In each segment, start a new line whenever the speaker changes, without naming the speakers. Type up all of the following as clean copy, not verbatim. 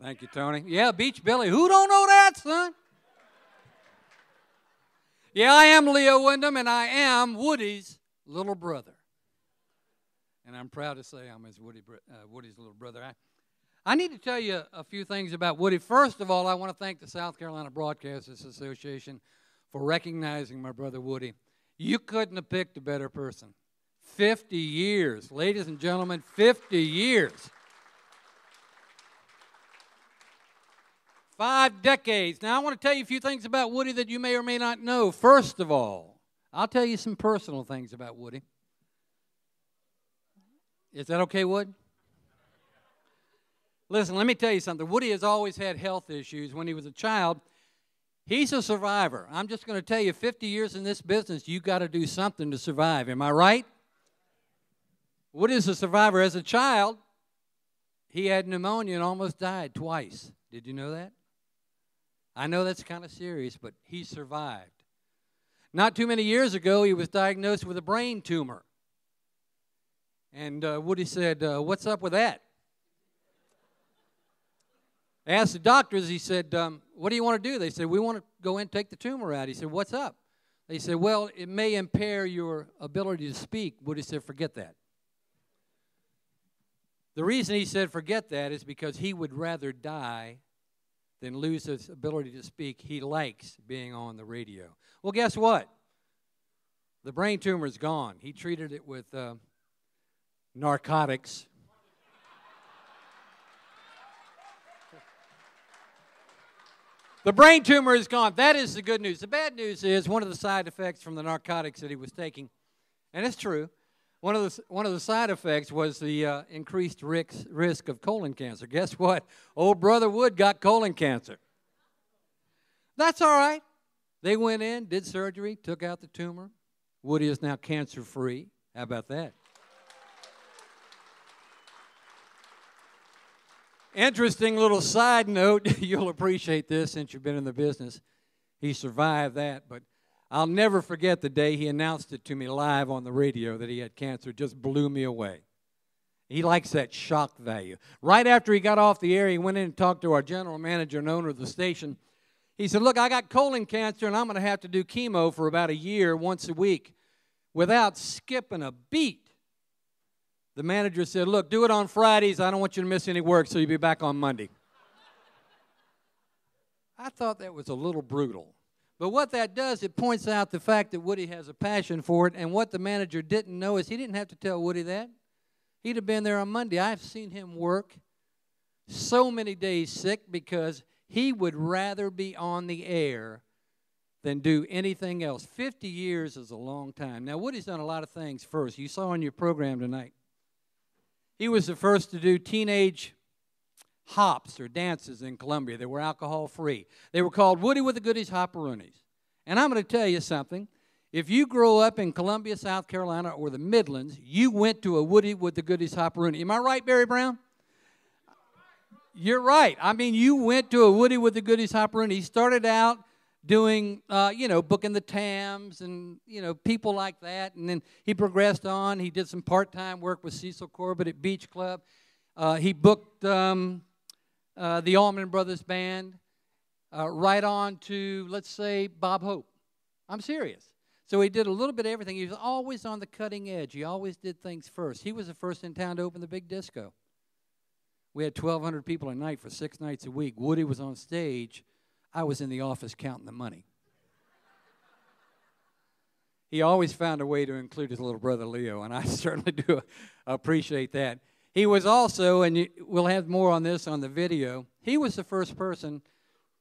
Thank you, Tony. Yeah, Beach Billy. Who don't know that, son? Yeah, I am Leo Windham, and I am Woody's little brother. And I'm proud to say I'm Woody's little brother. I need to tell you a few things about Woody. First of all, I want to thank the South Carolina Broadcasters Association for recognizing my brother Woody. You couldn't have picked a better person. 50 years. Ladies and gentlemen, 50 years. 5 decades. Now, I want to tell you a few things about Woody that you may or may not know. First of all, I'll tell you some personal things about Woody. Is that okay, Wood? Listen, let me tell you something. Woody has always had health issues. When he was a child, he's a survivor. I'm just going to tell you, 50 years in this business, you got to do something to survive. Am I right? Woody is a survivor. As a child, he had pneumonia and almost died twice. Did you know that? I know that's kind of serious, but he survived. Not too many years ago, he was diagnosed with a brain tumor. And Woody said, what's up with that? I asked the doctors, he said, what do you want to do? They said, we want to go in and take the tumor out. He said, what's up? They said, well, it may impair your ability to speak. Woody said, forget that. The reason he said forget that is because he would rather die than lose his ability to speak. He likes being on the radio. Well, guess what? The brain tumor is gone. He treated it with narcotics. The brain tumor is gone. That is the good news. The bad news is one of the side effects from the narcotics that he was taking, and it's true, one of the side effects was the increased risk of colon cancer. Guess what? Old brother Wood got colon cancer. That's all right. They went in, did surgery, took out the tumor. Woody is now cancer-free. How about that? Interesting little side note. You'll appreciate this since you've been in the business. He survived that, but I'll never forget the day he announced it to me live on the radio that he had cancer. It just blew me away. He likes that shock value. Right after he got off the air, he went in and talked to our general manager and owner of the station. He said, look, I got colon cancer, and I'm going to have to do chemo for about a year, once a week, without skipping a beat. The manager said, look, do it on Fridays. I don't want you to miss any work, so you'll be back on Monday. I thought that was a little brutal. But what that does, it points out the fact that Woody has a passion for it, and what the manager didn't know is he didn't have to tell Woody that. He'd have been there on Monday. I've seen him work so many days sick because he would rather be on the air than do anything else. 50 years is a long time. Now, Woody's done a lot of things first. You saw on your program tonight. He was the first to do teenage hops or dances in Columbia. They were alcohol-free. They were called Woody with the Goodies Hopperoonies. And I'm going to tell you something. If you grow up in Columbia, South Carolina, or the Midlands, you went to a Woody with the Goodies Hopperoonie. Am I right, Barry Brown? You're right. I mean, you went to a Woody with the Goodies Hopperoonie. He started out doing, booking the TAMs and, people like that. And then he progressed on. He did some part-time work with Cecil Corbett at Beach Club. He booked the Allman Brothers Band right on to, let's say, Bob Hope. I'm serious. So he did a little bit of everything. He was always on the cutting edge. He always did things first. He was the first in town to open the big disco. We had 1,200 people a night for 6 nights a week. Woody was on stage. I was in the office counting the money. He always found a way to include his little brother Leo, and I certainly do appreciate that. He was also, and we'll have more on this on the video, he was the first person,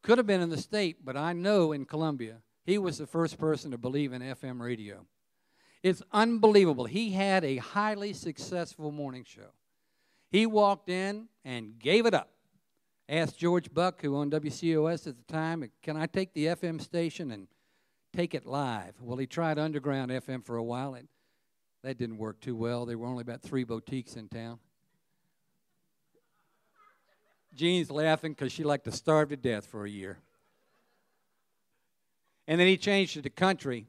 could have been in the state, but I know in Columbia, he was the first person to believe in FM radio. It's unbelievable. He had a highly successful morning show. He walked in and gave it up. Asked George Buck, who owned WCOS at the time, can I take the FM station and take it live? Well, he tried underground FM for a while, and that didn't work too well. There were only about 3 boutiques in town. Jean's laughing because she liked to starve to death for a year. And then he changed it to country.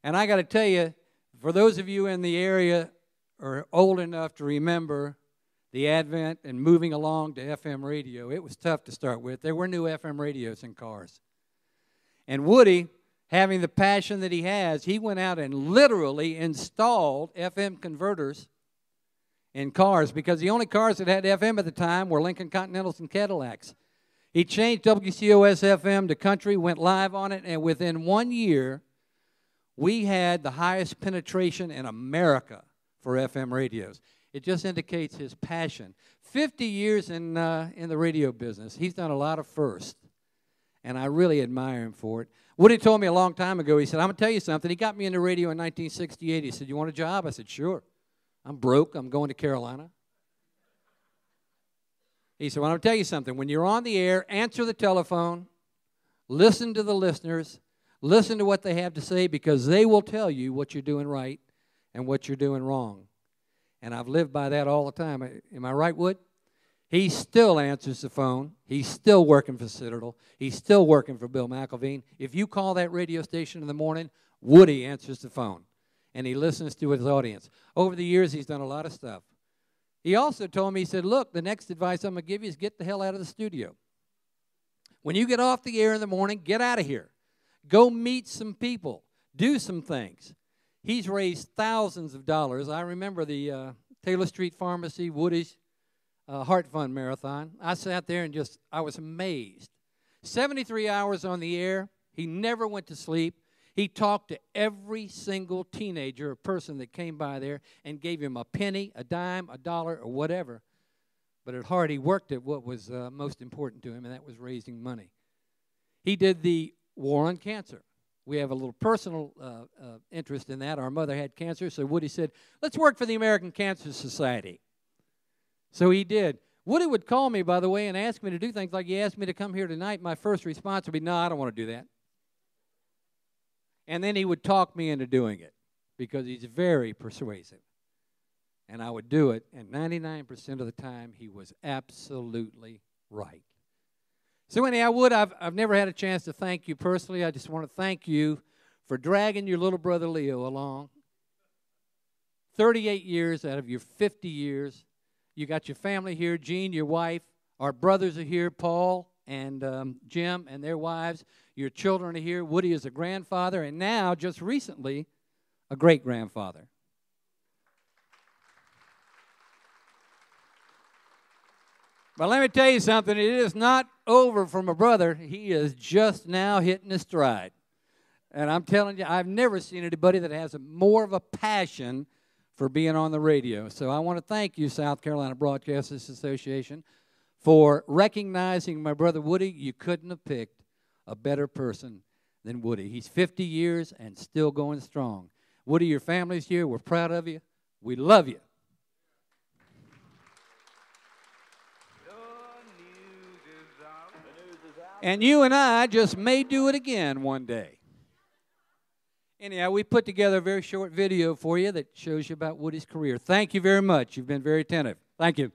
And I got to tell you, for those of you in the area are old enough to remember the advent and moving along to FM radio. It was tough to start with. There were new FM radios in cars. And Woody, having the passion that he has, he went out and literally installed FM converters in cars, because the only cars that had FM at the time were Lincoln Continentals and Cadillacs. He changed WCOS-FM to country, went live on it, and within 1 year, we had the highest penetration in America for FM radios. It just indicates his passion. 50 years in the radio business. He's done a lot of firsts, and I really admire him for it. Woody told me a long time ago, he said, I'm going to tell you something. He got me into radio in 1968. He said, you want a job? I said, sure. I'm broke. I'm going to Carolina. He said, well, I'll tell you something. When you're on the air, answer the telephone, listen to the listeners, listen to what they have to say, because they will tell you what you're doing right and what you're doing wrong. And I've lived by that all the time. Am I right, Wood? He still answers the phone. He's still working for Citadel. He's still working for Bill McElveen. If you call that radio station in the morning, Woody answers the phone, and he listens to his audience. Over the years, he's done a lot of stuff. He also told me, he said, look, the next advice I'm going to give you is get the hell out of the studio. When you get off the air in the morning, get out of here. Go meet some people. Do some things. He's raised thousands of dollars. I remember the Taylor Street Pharmacy, Woody's Heart Fund Marathon. I sat there and I was amazed. 73 hours on the air. He never went to sleep. He talked to every single teenager or person that came by there and gave him a penny, a dime, a dollar, or whatever. But at heart, he worked at what was most important to him, and that was raising money. He did the war on cancer. We have a little personal interest in that. Our mother had cancer, so Woody said, let's work for the American Cancer Society. So he did. Woody would call me, by the way, and ask me to do things like he asked me to come here tonight. My first response would be, no, I don't want to do that. And then he would talk me into doing it, because he's very persuasive. And I would do it, and 99% of the time, he was absolutely right. So anyhow, Wood, I've never had a chance to thank you personally. I just want to thank you for dragging your little brother Leo along. 38 years out of your 50 years. You got your family here, Jean, your wife. Our brothers are here, Paul and Jim and their wives. Your children are here. Woody is a grandfather, and now, just recently, a great-grandfather. But let me tell you something. It is not over for my brother. He is just now hitting his stride. And I'm telling you, I've never seen anybody that has more of a passion for being on the radio. So I want to thank you, South Carolina Broadcasters Association, for recognizing my brother Woody. You couldn't have picked a better person than Woody. He's 50 years and still going strong. Woody, your family's here. We're proud of you. We love you. And you and I just may do it again one day. Anyhow, we put together a very short video for you that shows you about Woody's career. Thank you very much. You've been very attentive. Thank you.